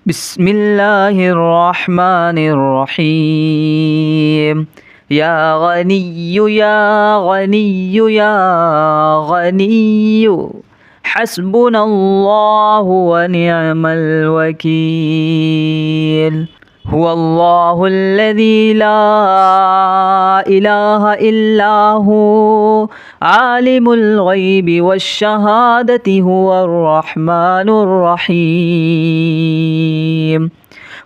بسم الله الرحمن الرحيم. يا غني يا غني يا غني حسبنا الله ونعم الوكيل. هو الله الذي لا إله إلا هو عالم الغيب والشهادة هو الرحمن الرحيم.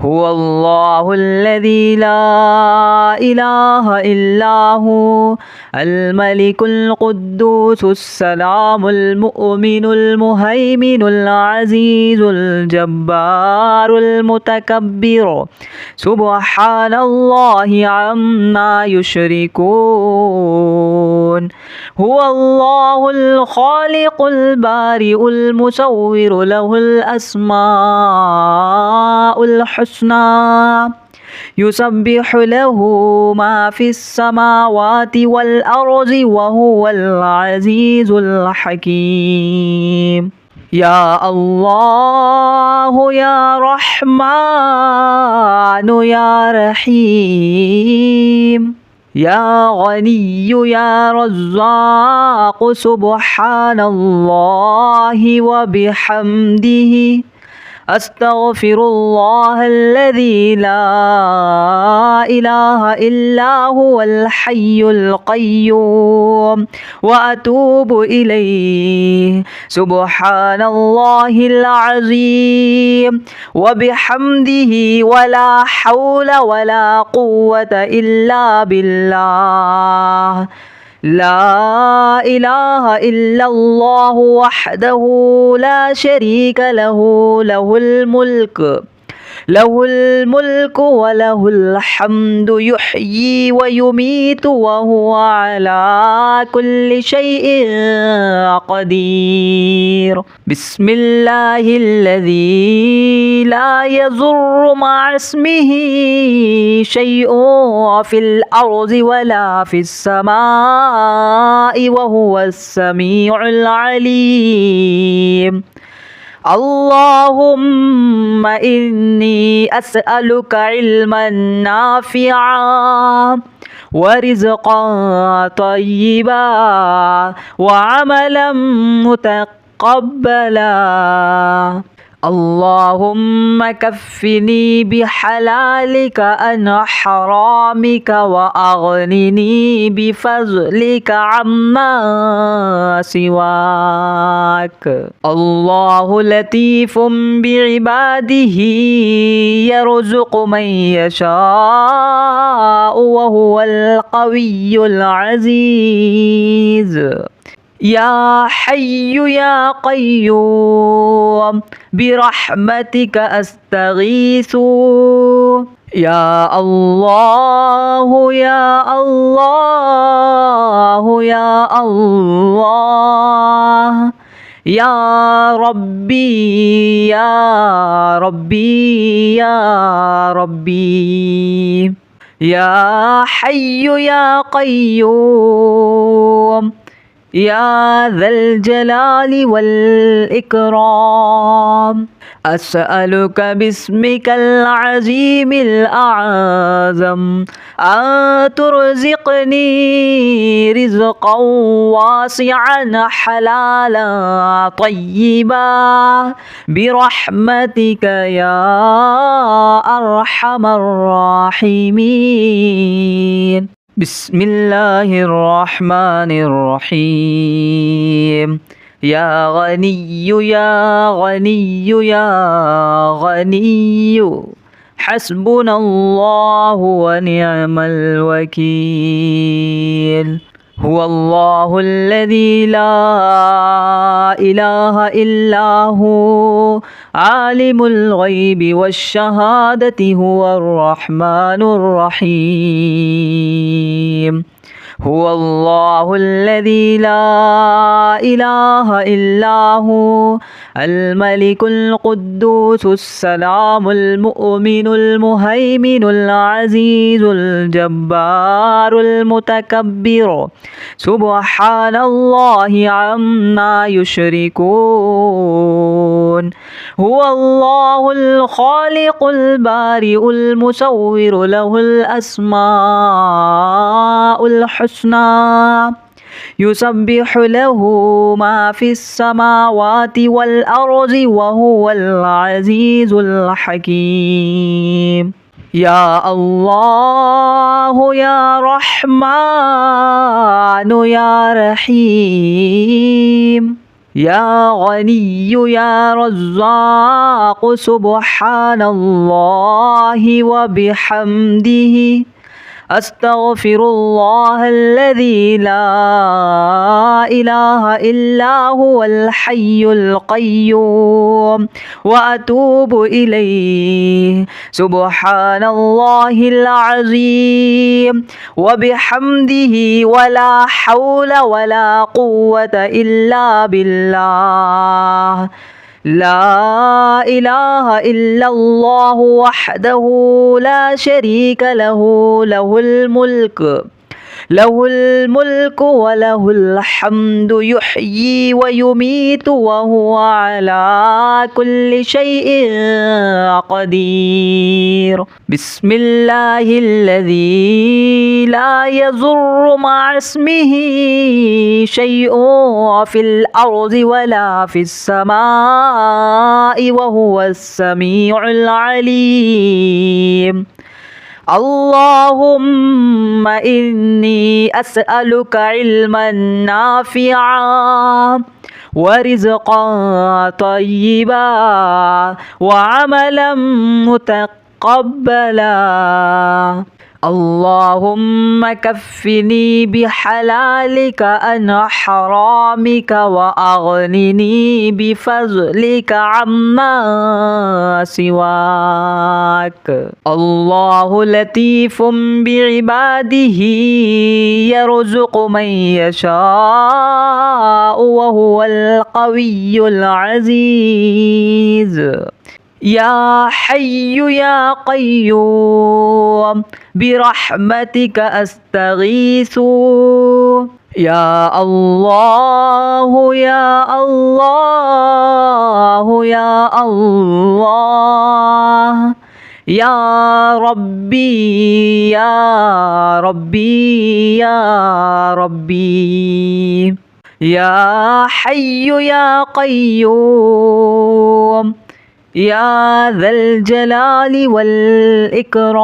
هو الله الذي لا إله إلا هو الملك القدوس السلام المؤمن المهيمن العزيز الجبار المتكبر سبحان الله عما يشركون. هو الله الخالق البارئ المصور له الأسماء الحسنى يسبح له ما في السماوات والأرض وهو العزيز الحكيم. يا الله يا رحمن يا رحيم يا غني يا رزاق سبحان الله وبحمده أستغفر الله الذي لا إله إلا هو الحي القيوم وأتوب إليه. سبحان الله العظيم وبحمده ولا حول ولا قوة إلا بالله. لا إله إلا الله وحده لا شريك له له الملك وله الحمد يحيي ويميت وهو على كل شيء قدير. بسم الله الذي لا يضر مع اسمه شيء في الأرض ولا في السماء وهو السميع العليم. اللهم إني أسألك علما نافعا ورزقا طيبا وعملا متقبلا. اللهم كفني بحلالك عن حرامك وأغنني بفضلك عما سواك. الله لطيف بعباده يرزق من يشاء وهو القوي العزيز. يا حي يا قيوم برحمتك أستغيث. يا الله يا الله يا الله يا ربي يا ربي يا ربي. يا حي يا قيوم يا ذا الجلال والإكرام أسألك باسمك العظيم الأعظم أن ترزقني رزقا واسعا حلالا طيبا برحمتك يا أرحم الراحمين. بسم الله الرحمن الرحيم. يا غني يا غني يا غني حسبنا الله ونعم الوكيل. هو الله الذي لا إله إلا هو عالم الغيب والشهادة هو الرحمن الرحيم. هو الله الذي لا إله إلا هو الملك القدوس السلام المؤمن المهيمن العزيز الجبار المتكبر سبحان الله عما يشركون هو الله الخالق البارئ المصور له الأسماء الحسنى يسبح له ما في السماوات والأرض وهو العزيز الحكيم يا الله يا رحمن يا رحيم يا غني يا رزاق سبحان الله وبحمده أستغفر الله الذي لا إله إلا هو الحي القيوم وأتوب إليه سبحان الله العظيم وبحمده ولا حول ولا قوة إلا بالله لا إله إلا الله وحده لا شريك له له الملك وله الحمد يحيي ويميت وهو على كل شيء قدير بسم الله الذي لا يضر مع اسمه شيء في الأرض ولا في السماء وهو السميع العليم اللهم إني أسألك علما نافعا ورزقا طيبا وعملا متقبلا اللهم كفني بحلالك عن حرامك وأغنني بفضلك عما سواك الله لطيف بعباده يرزق من يشاء وهو القوي العزيز يا حي يا قيوم برحمتك أستغيث يا الله يا الله يا الله يا ربي يا ربي يا ربي يا حي يا قيوم يا ذا الجلال والإكرام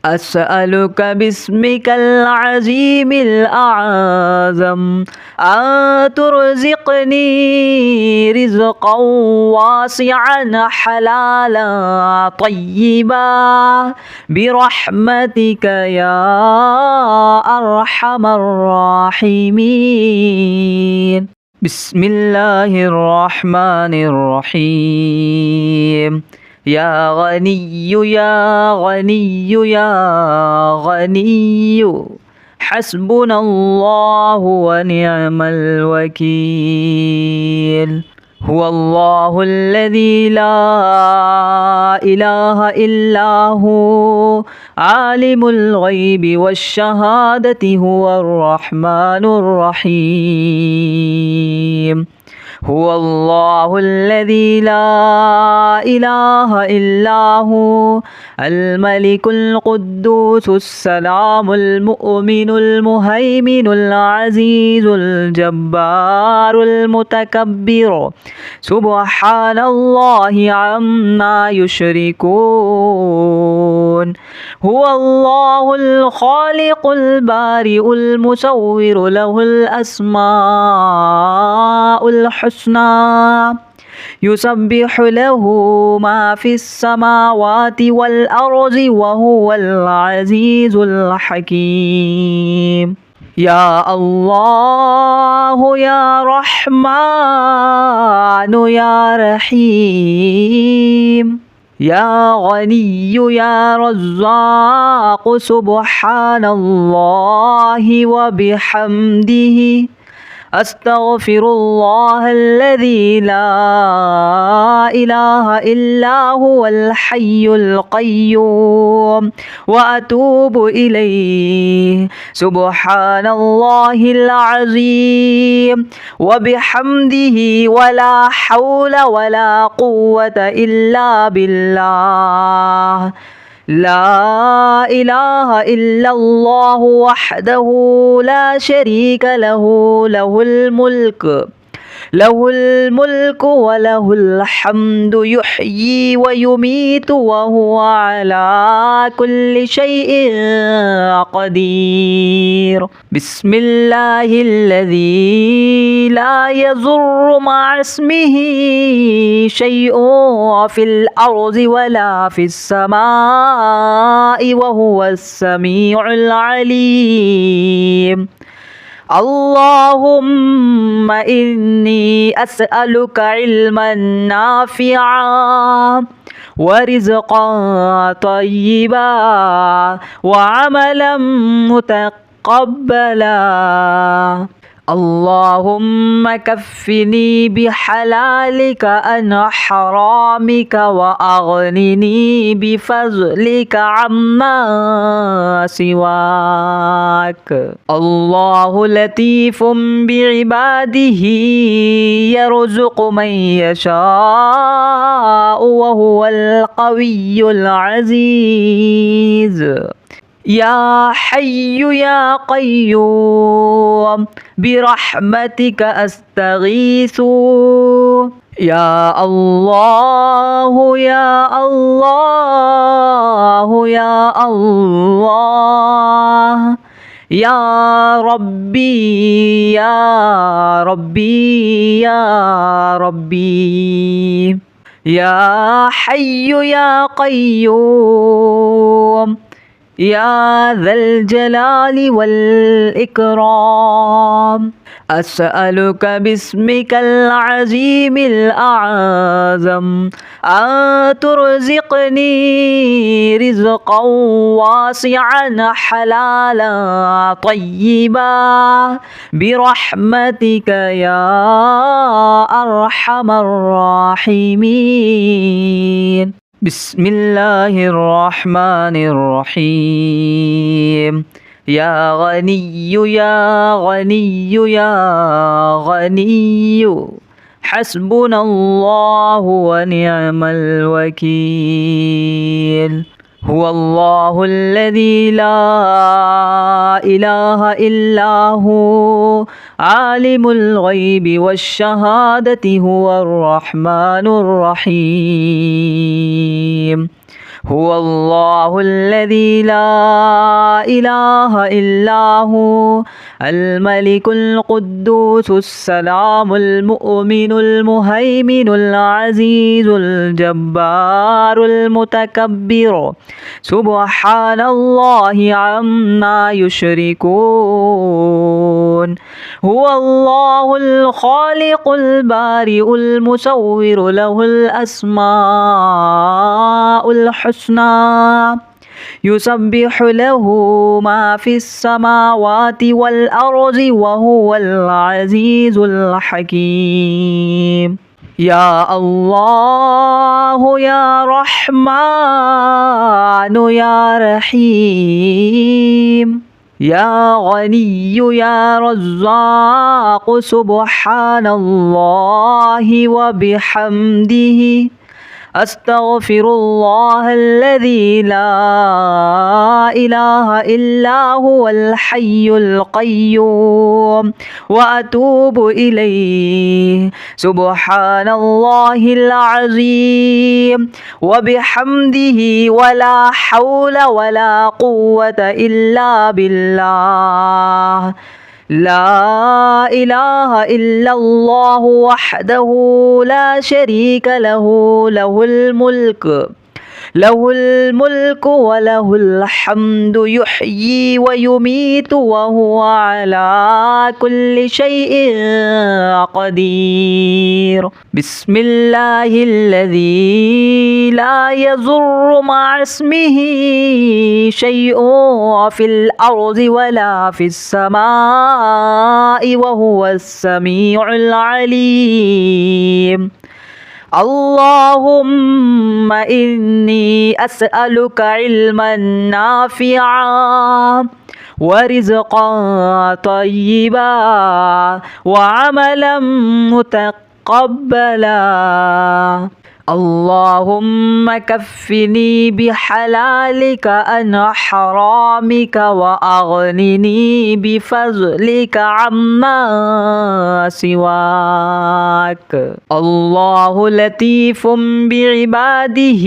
أسألك باسمك العظيم الأعظم أن ترزقني رزقا واسعا حلالا طيبا برحمتك يا أرحم الراحمين بسم الله الرحمن الرحيم يا غني يا غني يا غني حسبنا الله ونعم الوكيل هو الله الذي لا إله إلا هو عالم الغيب والشهادة هو الرحمن الرحيم هو الله الذي لا إله إلا هو الملك القدوس السلام المؤمن المهيمن العزيز الجبار المتكبر سبحان الله عما يشركون هو الله الخالق البارئ المصور له الأسماء الحسنى يسبح له ما في السماوات والأرض وهو العزيز الحكيم يا الله يا رحمن يا رحيم يا غني يا رزاق سبحان الله وبحمده أستغفر الله الذي لا إله إلا هو الحي القيوم وأتوب إليه سبحان الله العظيم وبحمده ولا حول ولا قوة إلا بالله لا إله إلا الله وحده لا شريك له له الملك وله الحمد يحيي ويميت وهو على كل شيء قدير بسم الله الذي لا يضر مع اسمه شيء في الأرض ولا في السماء وهو السميع العليم اللهم إني أسألك علما نافعا ورزقا طيبا وعملا متقبلا اللهم كفني بحلالك عن حرامك وأغنني بفضلك عما سواك الله لطيف بعباده يرزق من يشاء وهو القوي العزيز يا حي يا قيوم برحمتك أستغيث يا الله يا الله يا الله يا ربي يا ربي يا ربي يا حي يا قيوم يا ذا الجلال والإكرام أسألك باسمك العظيم الأعظم أن ترزقني رزقا واسعا حلالا طيبا برحمتك يا أرحم الراحمين بسم الله الرحمن الرحيم يا غني يا غني يا غني حسبنا الله ونعم الوكيل هو الله الذي لا إله إلا هو عالم الغيب والشهادة هو الرحمن الرحيم هو الله الذي لا إله إلا هو الملك القدوس السلام المؤمن المهيمن العزيز الجبار المتكبر سبحان الله عما يشركون هو الله الخالق البارئ المصور له الأسماء الحسنى يسبح له ما في السماوات والأرض وهو العزيز الحكيم يا الله يا رحمن يا رحيم يا غني يا رزاق سبحان الله وبحمده أستغفر الله الذي لا إله إلا هو الحي القيوم وأتوب إليه سبحان الله العظيم وبحمده ولا حول ولا قوة إلا بالله لا إله إلا الله وحده لا شريك له له الملك وله الحمد يحيي ويميت وهو على كل شيء قدير بسم الله الذي لا يضر مع اسمه شيء في الأرض ولا في السماء وهو السميع العليم. اللهم إني أسألك علما نافعا ورزقا طيبا وعملا متقبلا. اللهم كفني بحلالك عن حرامك وأغنني بفضلك عما سواك. الله لطيف بعباده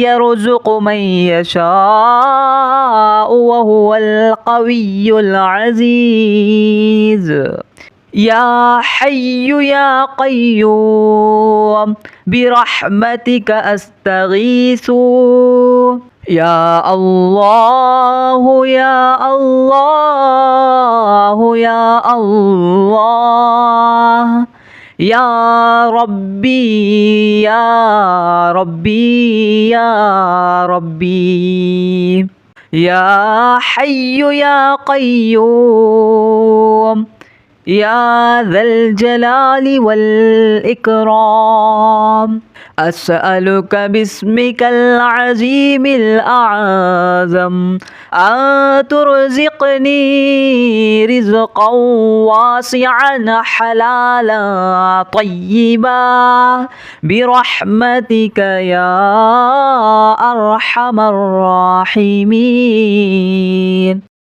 يرزق من يشاء وهو القوي العزيز. يا حي يا قيوم برحمتك أستغيث. يا الله يا الله يا الله يا ربي يا ربي يا ربي. يا حي يا قيوم يا ذا الجلال والإكرام. أسألك باسمك العظيم الأعظم أن ترزقني رزقا واسعا حلالا طيبا برحمتك يا أرحم الراحمين.